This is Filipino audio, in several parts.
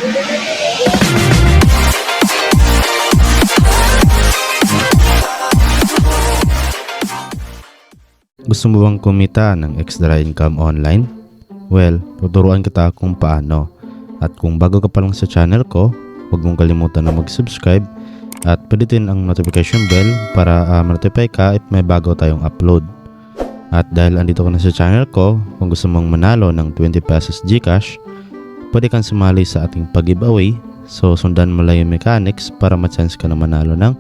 Gusto mo bang kumita ng extra income online? Well, tuturuan kita kung paano. At kung bago ka pa lang sa channel ko, huwag mong kalimutan na mag-subscribe at pindutin ang notification bell para ma-notify ka if may bago tayong upload. At dahil andito ka na sa channel ko, kung gusto mong manalo ng 20 pesos GCash, pwede kang sumali sa ating pag-giveaway. So sundan mo lang yung mechanics para ma-chance ka na manalo ng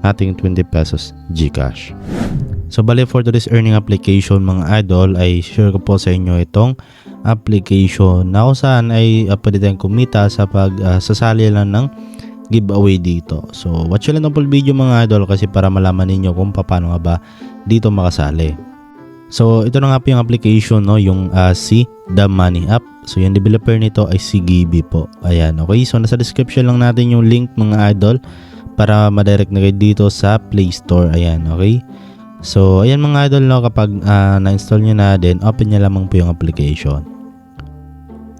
ating 20 pesos GCash. So bali for today's earning application mga idol ay share ko po sa inyo itong application na kung saan ay pwede tayong kumita sa sasali lang ng giveaway dito. So watch lang ang full video mga idol kasi para malaman ninyo kung paano nga ba dito makasali. So ito na nga po yung application, no, yung si The Money App. So yung developer nito ay si Gibby po. Ayan, okay. So nasa description lang natin yung link mga idol para ma-direct na kayo dito sa Play Store. Ayan, okay. So ayan mga idol, no, kapag na-install nyo na, then open nyo lamang po yung application.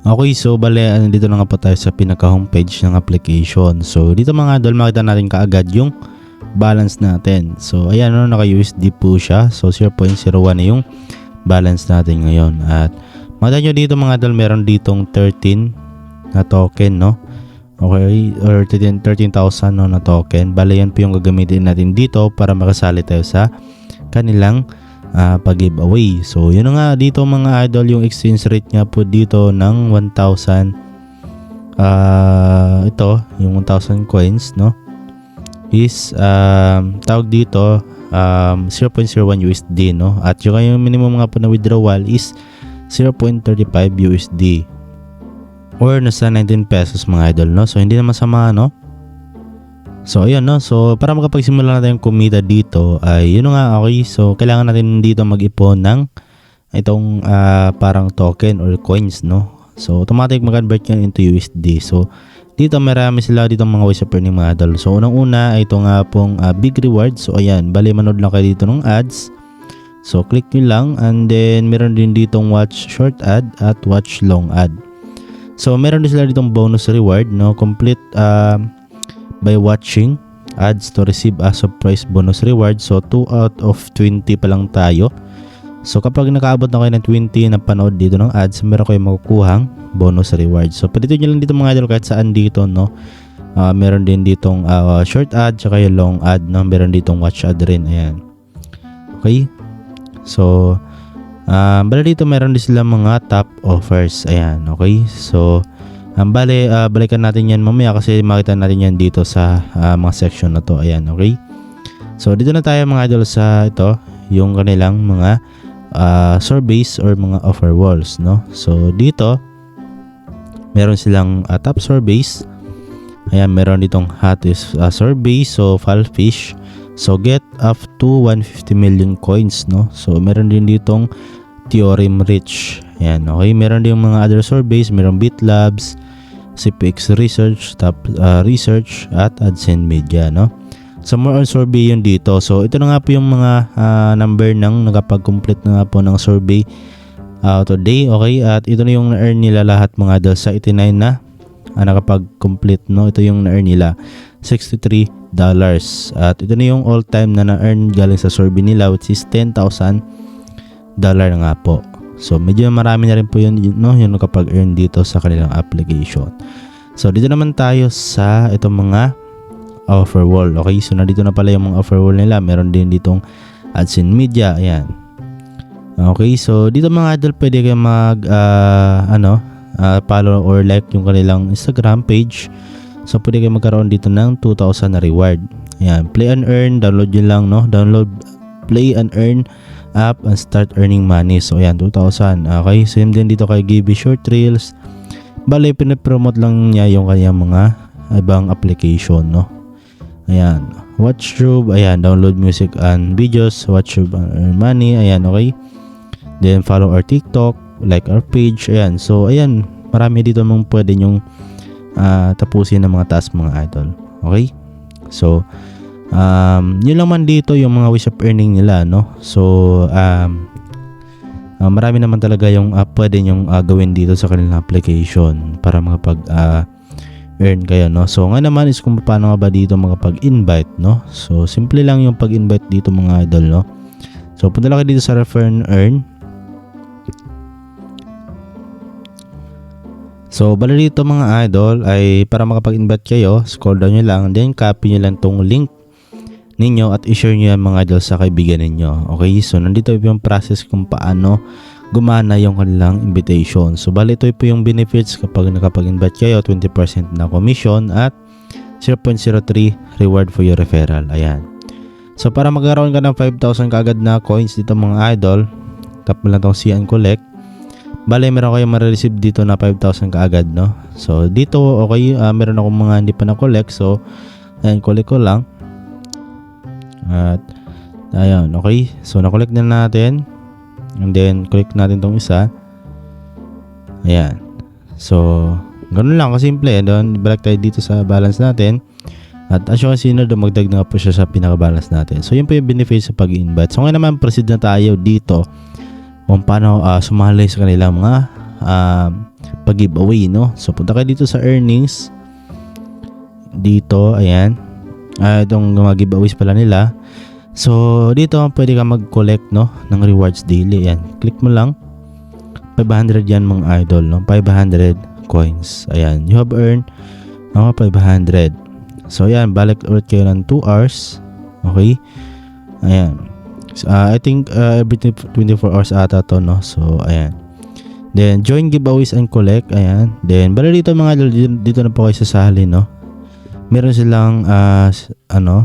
Okay, so bale dito na nga po tayo sa pinaka homepage ng application. So dito mga idol makita natin kaagad yung balance natin. So ayan, no, naka USD po siya. So 0.01 na yung balance natin ngayon. At makita nyo dito mga idol, meron ditong 13 na token, no. Okay, or 13,000 no, na token. Bale yan po yung gagamitin natin dito para makasali tayo sa kanilang pag-giveaway. So yun nga dito mga idol, yung exchange rate nga po dito ng 1,000 ito yung 1,000 coins, no, is tawag dito 0.01 USD, no, at yung minimum nga po na withdrawal is 0.35 USD or nasa 19 pesos mga idol, no. So hindi naman sama, no. So ayan, no, so para makapagsimula natin kumita dito ay yun nga, okay. So kailangan natin dito mag-ipon ng itong parang token or coins, no. So automatic mag-convert yan into USD. So dito marami sila dito mga ways of earning mga idol. So unang-una ay ito nga pong big reward. So ayan, bali manood lang kayo dito ng ads. So click nyo lang, and then meron din ditong watch short ad at watch long ad. So meron din sila ditong bonus reward, no, complete by watching ads to receive a surprise bonus reward. So 2 out of 20 pa lang tayo. So kapag nakaabot na kayo ng 20 na panood dito ng ads, meron kayong makukuhang bonus reward. So pwede nyo lang dito mga idol kahit saan dito, no. Meron din ditong short ad tsaka yung long ad, no. Meron ditong watch ad rin. Ayan, okay. So bali dito meron din sila mga top offers. Ayan, okay. So balikan natin yan mamaya kasi makita natin yan dito sa mga section na to. Ayan, okay. So dito na tayo mga idol sa ito, yung kanilang mga surveys or mga offer walls, no. So dito meron silang top surveys. Ayan, meron ditong hottest survey, so fall fish, so get up to 150 million coins, no. So meron din ditong theorem rich. Ayan, okay. Meron din mga other surveys, meron BitLabs, CPX Research, Top Research at AdSense Media, no. So more on survey yun dito. So ito na nga po yung mga number ng nakapag-complete na nga po ng survey today, okay. At ito na yung na-earn nila lahat mga idol sa 89 na nakapag-complete, no. Ito yung na-earn nila, $63. At ito na yung all-time na na-earn galing sa survey nila, which is $10,000 na nga po. So medyo marami na rin po yun, no, yung nakapag-earn dito sa kanilang application. So dito naman tayo sa itong mga offer wall, okay. So nandito na pala yung mga offer wall nila. Meron din ditong AdSense Media. Ayan, okay. So dito mga idol pwede kayo mag follow or like yung kanilang Instagram page. So pwede kayo magkaroon dito ng 2,000 na reward. Ayan, play and earn, download yun lang, no. Download, play and earn app and start earning money. So ayan, 2,000. Okay, same din dito kay Gibby Short Reels. Bale pinapromote lang niya yung kanyang mga ibang application, no. Ayan, WatchTube. Ayan, download music and videos, WatchTube and earn money. Ayan, okay. Then follow our TikTok, like our page. Ayan, so ayan, marami dito mong pwede nyong tapusin ng mga task mga idol, okay. So yun lang man dito yung mga ways of earning nila, no. So marami naman talaga yung pwede nyong gawin dito sa kanilang application para makapag earn kayo, no? So ngayon naman is kung paano nga ba dito makapag-invite, no? So simple lang yung pag-invite dito mga idol, no? So punta lang kayo dito sa refer and earn. So bala dito mga idol ay para makapag-invite kayo, scroll down nyo lang, then copy nyo lang tong link ninyo at i-share nyo yan mga idol sa kaibigan ninyo. Okay, so nandito yung process kung paano gumana yung kanilang invitation. So bali ito po yung benefits kapag nakapag-invite kayo, 20% na commission at 0.03 reward for your referral. Ayan. So para magkaroon ka ng 5,000 kaagad na coins dito mga idol, tap mo lang itong see and collect. Bali meron kayong ma-receive dito na 5,000 kaagad, no? So dito okay, meron akong mga hindi pa na-collect. So ayan, collect ko lang. At ayan, okay. So na-collect na natin. And then click natin tong isa. Ayan. So ganun lang kasimple. Doon balik tayo dito sa balance natin. At as you can see na dumagdag na po siya sa pinaka-balance natin. So yun po yung benefit sa pag-invite. So ngayon naman proceed na tayo dito kung paano sumali sa kanilang mga pag-giveaway, no? So punta kayo dito sa earnings. Dito, ayan. Itong mga giveaways pala nila. So dito pwede ka mag-collect, no, ng rewards daily. Ayan, click mo lang. 500 yan mga idol, no? 500 coins. Ayan, you have earned 500. So ayan, balik ulit kayo ng 2 hours. Okay. Ayan. So, I think every 24 hours ata to, no? So ayan. Then join giveaways and collect. Ayan. Then bala dito mga idol, dito na po kayo sasali, no? Meron silang 0.02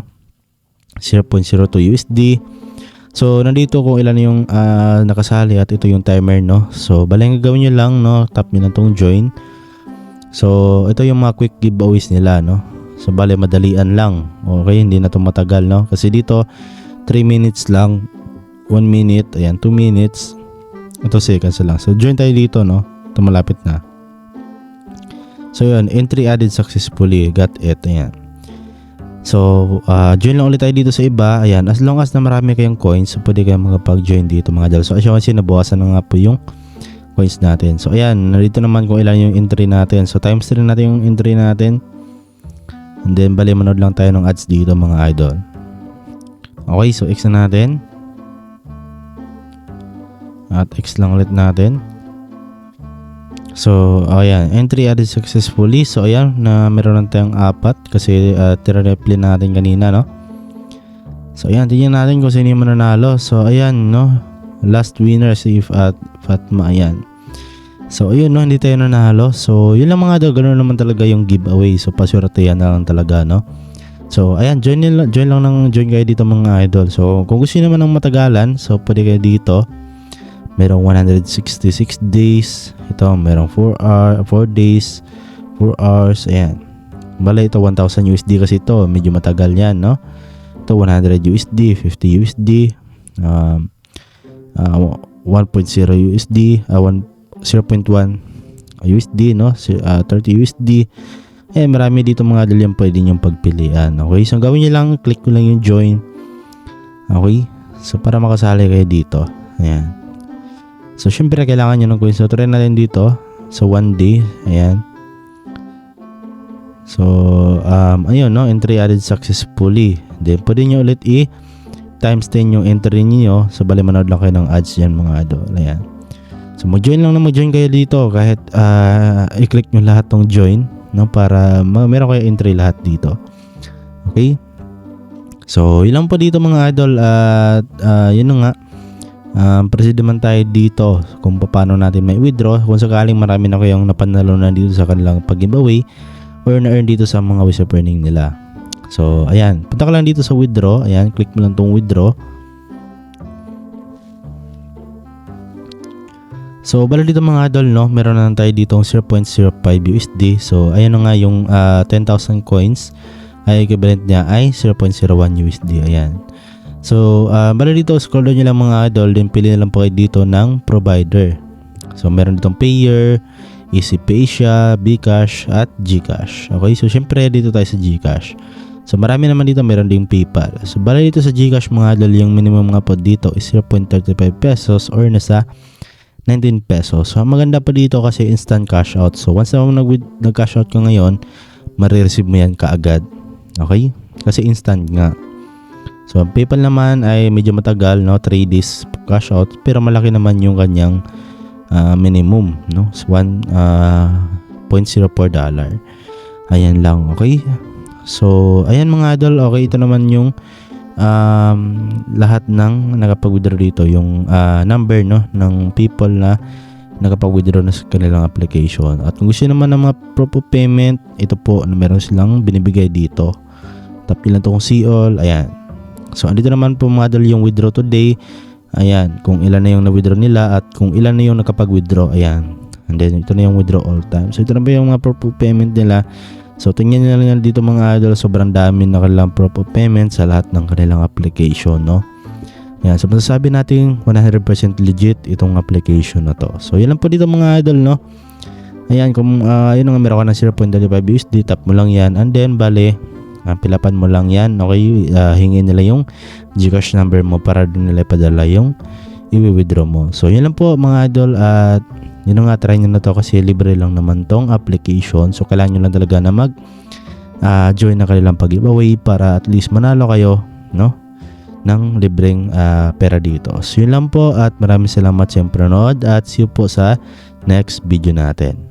USD. So nandito kung ilan yung nakasali at ito yung timer, no? So balang gagawin nyo lang, no? Tap nyo lang tong join. So ito yung mga quick giveaways nila, no? So bale madalian lang. Okay, hindi na to matagal, no? Kasi dito 3 minutes lang, 1 minute, ayan, 2 minutes. Ito seconds lang. So join tayo dito, no? Ito malapit na. So yun, entry added successfully. Got it. Ayan. So, join lang ulit tayo dito sa iba. Ayan, as long as na marami kayong coins, so pwede kayong makapag-join dito mga idol. So, as you can see, nabawasan na nga po yung coins natin. So, ayan, narito naman kung ilan yung entry natin. So, times 3 natin yung entry natin. And then, bali, manood lang tayo ng ads dito mga idol. Okay, so X na natin. At X lang ulit natin. So, ayan, entry added successfully. So, ayan, na meron lang tayong 4 kasi tira-reply natin kanina, no? So, ayan, tingnan natin kung sino yung mananalo. So, ayan, no? Last winner si Fatma, ayan. So, ayun, no? Hindi tayo nanalo. So, yun lang mga daw, ganoon naman talaga yung giveaway. So, paswertehan na lang talaga, no? So, ayan, join kayo dito mga idol. So, kung gusto nyo naman ng matagalan, so, pwede kayo dito. Merong 166 days. Ito, merong 4 days, 4 hours. Ayan. Bala ito 1,000 USD kasi ito. Medyo matagal yan, no? Ito 100 USD, 50 USD, 1.0 USD, 0.1 USD, no? 30 USD. Eh, marami dito mga idol yung pwede nyo pagpilian. Okay? So, gawin nyo lang, click nyo lang yung join. Okay? So, para makasali kayo dito. Ayan. So, syempre, kailangan nyo ng coins. So, try natin dito. So, 1 day. Ayan. So, ayun, no? Entry added successfully. Then, pwede nyo ulit times 10 yung entry niyo. So, bali manood lang kayo ng ads yan, mga idol. Ayan. So, mag-join lang na mag-join kayo dito. Kahit, i-click nyo lahat ng join, no? Para meron kayo entry lahat dito. Okay? So, yun lang po dito, mga idol. At, yun na nga. Proceed naman tayo dito kung paano natin may withdraw kung sakaling marami na kayong napanalo na dito sa kanilang pag-giveaway or na-earn dito sa mga ways of earning nila. So, ayan. Punta ka lang dito sa withdraw. Ayan. Click mo lang itong withdraw. So, bala dito mga idol, no? Meron na tayo dito 0.05 USD. So, ayan na nga yung 10,000 coins ay equivalent niya ay 0.01 USD. Ayan. So, bala dito, scroll down nyo lang mga idol, then pili na lang po kayo dito ng provider. So, meron ditong Payer, EasyPay siya, Bcash, at Gcash. Okay, so syempre dito tayo sa Gcash. So, marami naman dito, meron ding PayPal. So, bala dito sa Gcash mga idol, yung minimum nga po dito is 0.35 pesos or nasa 19 pesos. So, maganda pa dito kasi instant cash out. So, once na nag-cash out ka ngayon, marireceive mo yan kaagad. Okay? Kasi instant nga. So, ang PayPal naman ay medyo matagal, no? 3 days cash out, pero malaki naman yung kanyang minimum, no? $1.04. Ayan lang, okay? So, ayan mga idol, okay, ito naman yung lahat ng nakapag-withdraw dito, yung number, no, ng people na nakapag-withdraw na sa kanilang application. At kung gusto naman ng mga proof of payment, ito po, meron silang binibigay dito. Tap nyo lang ito kung see all, ayan. So, andito naman po mga idol yung withdraw today. Ayan, kung ilan na yung na-withdraw nila at kung ilan na yung nakapag-withdraw. Ayan. And then, ito na yung withdraw all time. So, ito na ba yung mga proof of payment nila. So, tingnan nyo lang dito mga idol. Sobrang dami na kanilang proof of payment sa lahat ng kanilang application, no? Ayan. So, masasabi natin 100% legit itong application na to. So, yun lang po dito mga idol, no? Ayan, kung yun nga meron ka ng 0.35 USD, tap mo lang yan. And then, bale, pilapan mo lang yan, okay? Hingin nila yung Gcash number mo para din nila ipadala yung i-withdraw mo. So, yun lang po mga idol, at yun nga, try nyo na to kasi libre lang naman tong application. So, kailangan nyo lang talaga na join na kanilang pag-giveaway para at least manalo kayo, no, ng libreng pera dito. So, yun lang po, at maraming salamat sa panonood, at see you po sa next video natin.